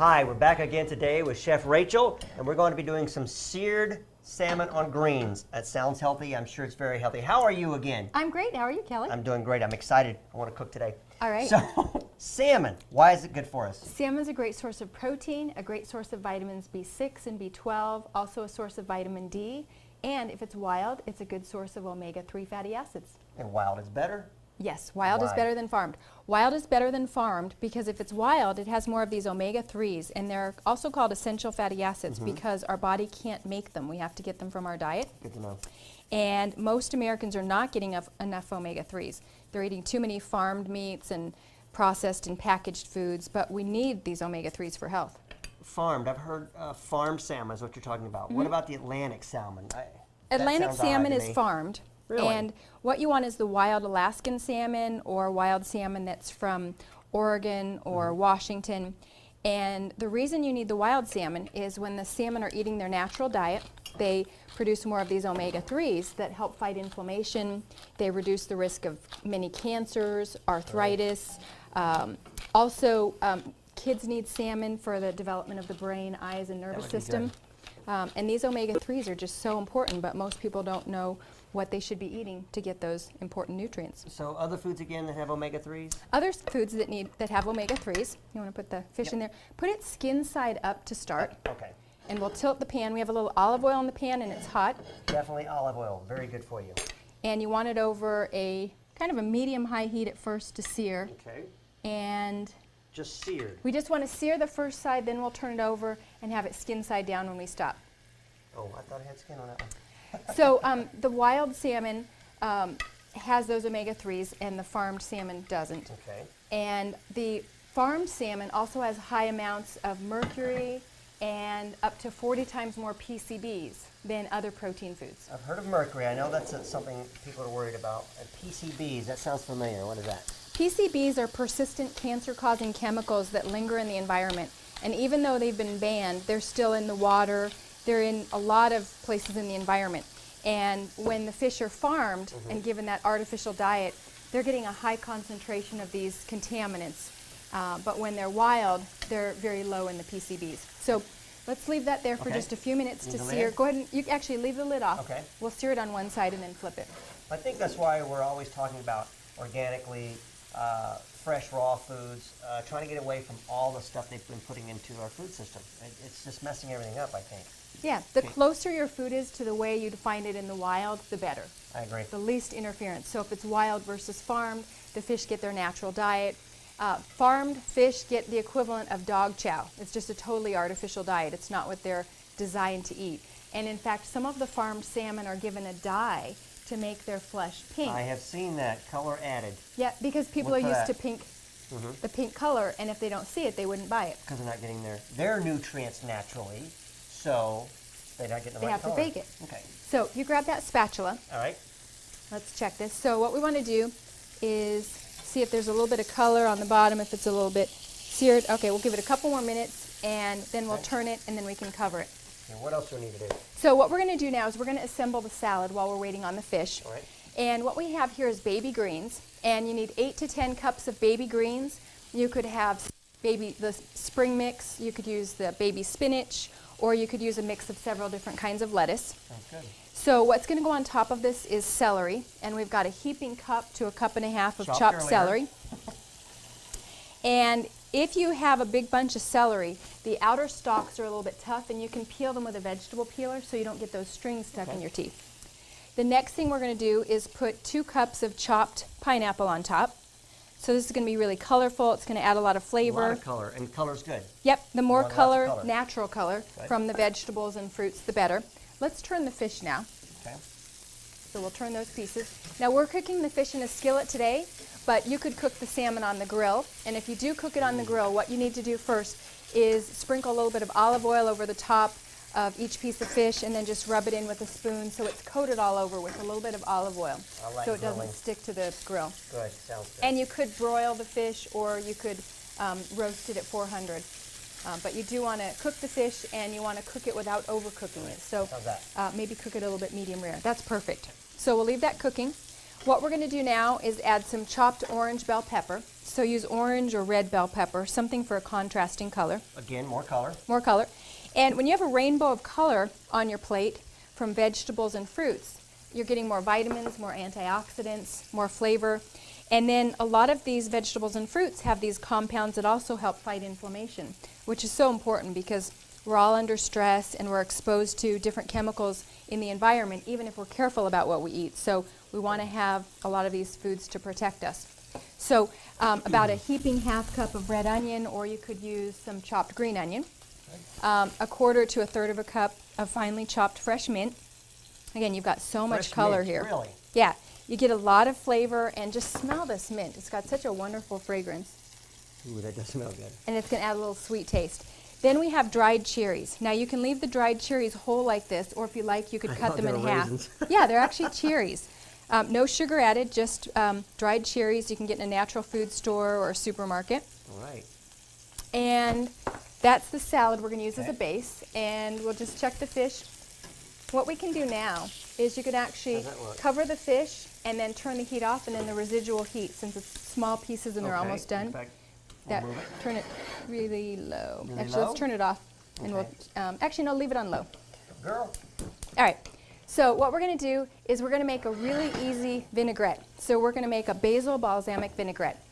Hi, we're back again today with Chef Rachel, and we're going to be doing some seared salmon on greens. That sounds healthy. I'm sure it's very healthy. How are you again? I'm great. How are you, Kelly? I'm doing great. I'm excited. I want to cook today. All right. So, salmon, why is it good for us? Salmon's a great source of protein, a great source of vitamins B6 and B12, also a source of vitamin D, and if it's wild, it's a good source of omega-3 fatty acids. And wild is better? Yes, wild is better than farmed. Wild is better than farmed because if it's wild, it has more of these omega-3s, and they're also called essential fatty acids because our body can't make them. We have to get them from our diet. Good to know. And most Americans are not getting enough omega-3s. They're eating too many farmed meats and processed and packaged foods, but we need these omega-3s for health. Farmed, I've heard farmed salmon is what you're talking about. What about the Atlantic salmon? Atlantic salmon is farmed. Really? And what you want is the wild Alaskan salmon or wild salmon that's from Oregon or Washington. And the reason you need the wild salmon is when the salmon are eating their natural diet, they produce more of these omega-3s that help fight inflammation. They reduce the risk of many cancers, arthritis. Also, kids need salmon for the development of the brain, eyes, and nervous system. And these omega-3s are just so important, but most people don't know what they should be eating to get those important nutrients. So other foods again that have omega-3s? Other foods that have omega-3s, you want to put the fish in there, put it skin side up to start. Okay. And we'll tilt the pan. We have a little olive oil in the pan and it's hot. Definitely olive oil, very good for you. And you want it over a kind of a medium-high heat at first to sear. Okay. And just seared. we just want to sear the first side, then we'll turn it over and have it skin side down when we stop. Oh, I thought I had skin on that one. So the wild salmon has those omega-3s and the farmed salmon doesn't. Okay. And the farmed salmon also has high amounts of mercury and up to 40 times more PCBs than other protein foods. I've heard of mercury. I know that's something people are worried about. And PCBs, that sounds familiar. What is that? PCBs are persistent cancer-causing chemicals that linger in the environment. And even though they've been banned, they're still in the water. They're in a lot of places in the environment. And when the fish are farmed and given that artificial diet, they're getting a high concentration of these contaminants. But when they're wild, they're very low in the PCBs. So let's leave that there for just a few minutes to sear. Lid? Go ahead and you actually leave the lid off. Okay. We'll sear it on one side and then flip it. I think that's why we're always talking about organically, fresh raw foods, trying to get away from all the stuff they've been putting into our food system. It's just messing everything up, I think. Yeah, the closer your food is to the way you'd find it in the wild, the better. I agree. The least interference. So if it's wild versus farmed, the fish get their natural diet. Farmed fish get the equivalent of dog chow. It's just a totally artificial diet. It's not what they're designed to eat. And in fact, some of the farmed salmon are given a dye to make their flesh pink. I have seen that, color added. Yeah, because people Look are for used that. to pink, the pink color, and if they don't see it, they wouldn't buy it. Because they're not getting their nutrients naturally, so they're not getting the They right have color. to bake it. Okay. So you grab that spatula. All right. Let's check this. So what we want to do is see if there's a little bit of color on the bottom, if it's a little bit seared. Okay, we'll give it a couple more minutes, and then we'll turn it, and then we can cover it. And what else do we need to do? So what we're going to do now is we're going to assemble the salad while we're waiting on the fish. All right. And what we have here is baby greens, and you need 8 to 10 cups of baby greens. You could have the spring mix, you could use the baby spinach, or you could use a mix of several different kinds of lettuce. Sounds good. So what's going to go on top of this is celery, and we've got a heaping cup to a cup and a half of chopped celery. And if you have a big bunch of celery, the outer stalks are a little bit tough, and you can peel them with a vegetable peeler so you don't get those strings stuck in your teeth. The next thing we're going to do is put 2 cups of chopped pineapple on top. So this is going to be really colorful. It's going to add a lot of flavor. A lot of color, and color's good. Yep, the more Lots of color, color. natural color from the vegetables and fruits, the better. Let's turn the fish now. Okay. So we'll turn those pieces. Now we're cooking the fish in a skillet today, but you could cook the salmon on the grill. And if you do cook it on the grill, what you need to do first is sprinkle a little bit of olive oil over the top of each piece of fish and then just rub it in with a spoon so it's coated all over with a little bit of olive oil I like so it grilling. doesn't stick to the grill. Good, sounds good. And you could broil the fish or you could roast it at 400. But you do want to cook the fish and you want to cook it without overcooking it. So How's that? maybe cook it a little bit medium rare. That's perfect. So we'll leave that cooking. What we're going to do now is add some chopped orange bell pepper. So use orange or red bell pepper, something for a contrasting color. Again, more color. More color. And when you have a rainbow of color on your plate from vegetables and fruits, you're getting more vitamins, more antioxidants, more flavor. And then a lot of these vegetables and fruits have these compounds that also help fight inflammation, which is so important because we're all under stress and we're exposed to different chemicals in the environment, even if we're careful about what we eat. So we want to have a lot of these foods to protect us. So about a heaping half cup of red onion, or you could use some chopped green onion. A quarter to a third of a cup of finely chopped fresh mint. Again, you've got so much color mint, here. really? Yeah, you get a lot of flavor, and just smell this mint. It's got such a wonderful fragrance. Ooh, that does smell good. And it's going to add a little sweet taste. Then we have dried cherries. Now you can leave the dried cherries whole like this, or if you like, you could cut them in half. Raisins. Yeah, they're actually cherries. No sugar added, just dried cherries you can get in a natural food store or a supermarket. All right. And that's the salad we're going to use as a Okay. base, and we'll just check the fish. What we can do now is you could actually How's that look? cover the fish and then turn the heat off, and then the residual heat, since it's small pieces and they're Okay. almost done, In fact, we'll that move it. turn it really low. Really Actually, low? let's turn it off, and Okay. we'll actually no, leave it on low. Girl. All right. So what we're going to do is we're going to make a really easy vinaigrette. So we're going to make a basil balsamic vinaigrette.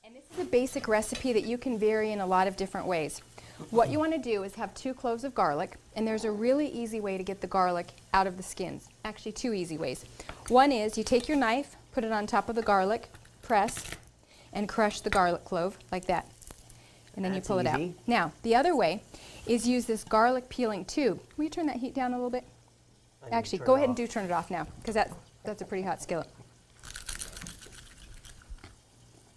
And this is a basic recipe that you can vary in a lot of different ways. What you want to do is have 2 cloves of garlic, and there's a really easy way to get the garlic out of the skins. Actually, 2 easy ways. One is you take your knife, put it on top of the garlic, press, and crush the garlic clove like that. And then That's you pull it out. easy. Now, the other way is use this garlic peeling tube. Will you turn that heat down a little bit? I need to Actually, turn go it ahead and off. turn it off now, because that's a pretty hot skillet.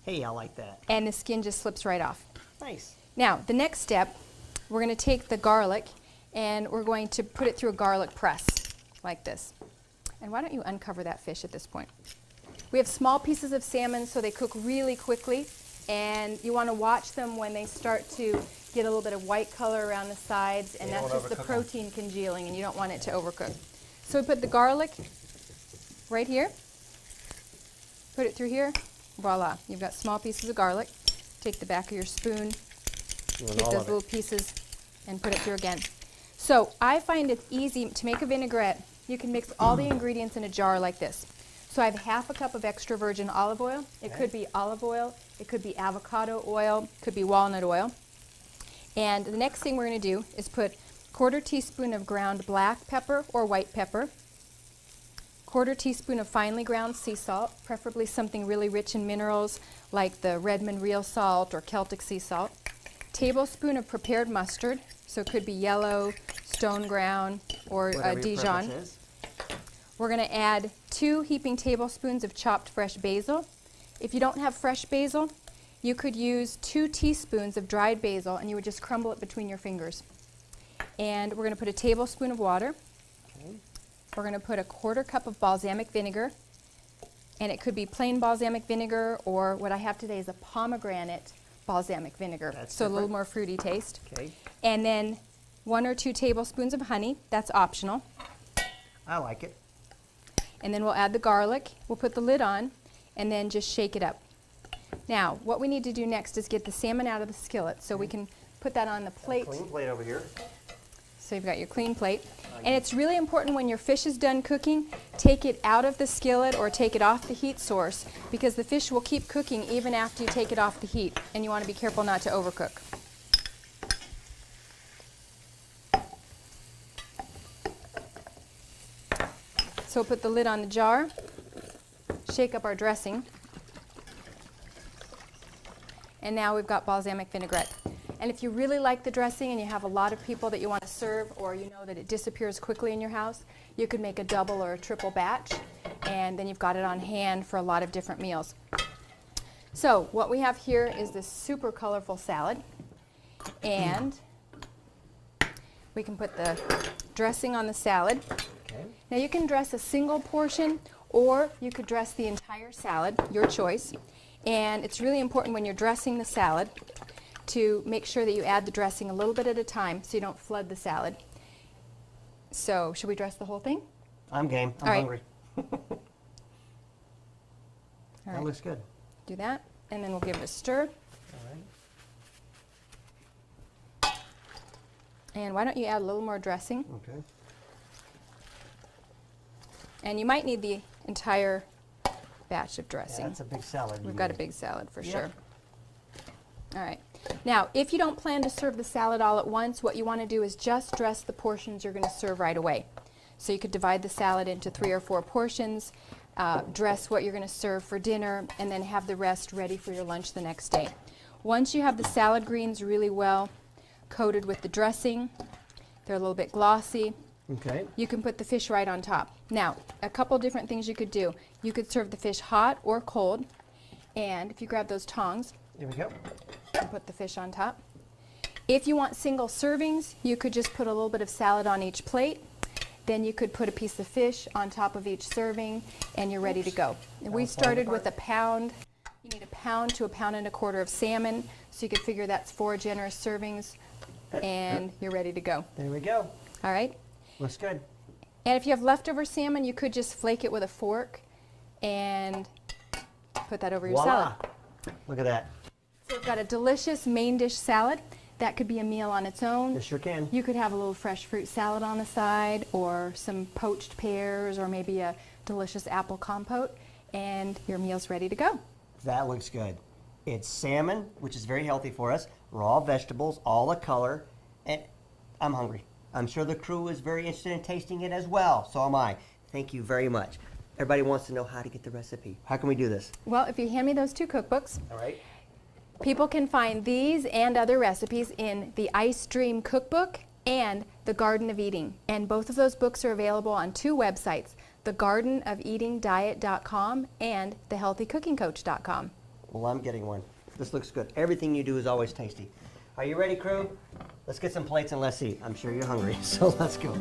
Hey, I like that. And the skin just slips right off. Nice. Now, the next step, we're going to take the garlic and we're going to put it through a garlic press, like this. And why don't you uncover that fish at this point? We have small pieces of salmon, so they cook really quickly, and you want to watch them when they start to get a little bit of white color around the sides, and You that's don't just the overcook 'em. protein congealing, and you don't want it to overcook. So we put the garlic right here, put it through here, voila, you've got small pieces of garlic. Take the back of your spoon, Doing take all those of it. little pieces and put it through again. So I find it's easy to make a vinaigrette. You can mix all the ingredients in a jar like this. So I have half a cup of extra virgin olive oil. It Okay. could be olive oil, it could be avocado oil, it could be walnut oil. And the next thing we're going to do is put 1/4 teaspoon of ground black pepper or white pepper, 1/4 teaspoon of finely ground sea salt, preferably something really rich in minerals like the Redmond real salt or Celtic sea salt, tablespoon of prepared mustard, so it could be yellow, stone ground, or Whatever your Dijon. preference is. We're going to add 2 heaping tablespoons of chopped fresh basil. If you don't have fresh basil, you could use 2 teaspoons of dried basil, and you would just crumble it between your fingers. And we're going to put a tablespoon of water. Okay. We're going to put a 1/4 cup of balsamic vinegar, and it could be plain balsamic vinegar, or what I have today is a pomegranate balsamic vinegar, That's so a little different. more fruity taste. Okay. And then 1 or 2 tablespoons of honey. That's optional. I like it. And then we'll add the garlic. We'll put the lid on and then just shake it up. Now, what we need to do next is get the salmon out of the skillet, so we can put that on the plate. Clean plate over here. So you've got your clean plate. And it's really important when your fish is done cooking, take it out of the skillet or take it off the heat source, because the fish will keep cooking even after you take it off the heat, and you want to be careful not to overcook. So we'll put the lid on the jar, shake up our dressing, and now we've got balsamic vinaigrette. And if you really like the dressing and you have a lot of people that you want to serve, or you know that it disappears quickly in your house, you could make a double or a triple batch, and then you've got it on hand for a lot of different meals. So what we have here is this super colorful salad, and we can put the dressing on the salad. Okay. Now you can dress a single portion, or you could dress the entire salad, your choice. And it's really important when you're dressing the salad to make sure that you add the dressing a little bit at a time so you don't flood the salad. So should we dress the whole thing? I'm game. I'm All right. hungry. All That right. looks good. Do that, and then we'll give it a stir. All right. And why don't you add a little more dressing? Okay. And you might need the entire batch of Yeah, dressing. that's a big salad. We've got a big salad for Yep. sure. All right. Now, if you don't plan to serve the salad all at once, what you want to do is just dress the portions you're going to serve right away. So you could divide the salad into 3 or 4 portions, dress what you're going to serve for dinner, and then have the rest ready for your lunch the next day. Once you have the salad greens really well coated with the dressing, they're a little bit glossy, Okay. you can put the fish right on top. Now, a couple different things you could do. You could serve the fish hot or cold, and if you grab those tongs, Here we go. and put the fish on top. If you want single servings, you could just put a little bit of salad on each plate. Then you could put a piece of fish on top of each serving, and you're ready to go. And we That's started falling with a pound. You need a pound to a pound and a quarter of salmon, so you could figure that's 4 generous servings, and you're ready to go. There we go. All right? Looks good. And if you have leftover salmon, you could just flake it with a fork and put that over your salad. Voila. Look at that. So we've got a delicious main dish salad. That could be a meal on its own. This sure can. You could have a little fresh fruit salad on the side, or some poached pears, or maybe a delicious apple compote, and your meal's ready to go. That looks good. It's salmon, which is very healthy for us, raw vegetables, all the color, and I'm hungry. I'm sure the crew is very interested in tasting it as well. So am I. Thank you very much. Everybody wants to know how to get the recipe. How can we do this? Well, if you hand me those 2 cookbooks, All right. people can find these and other recipes in the Ice Dream Cookbook and the Garden of Eating. And both of those books are available on 2 websites, thegardenofeatingdiet.com and thehealthycookingcoach.com. Well, I'm getting one. This looks good. Everything you do is always tasty. Are you ready, crew? Let's get some plates and let's eat. I'm sure you're hungry, so let's go.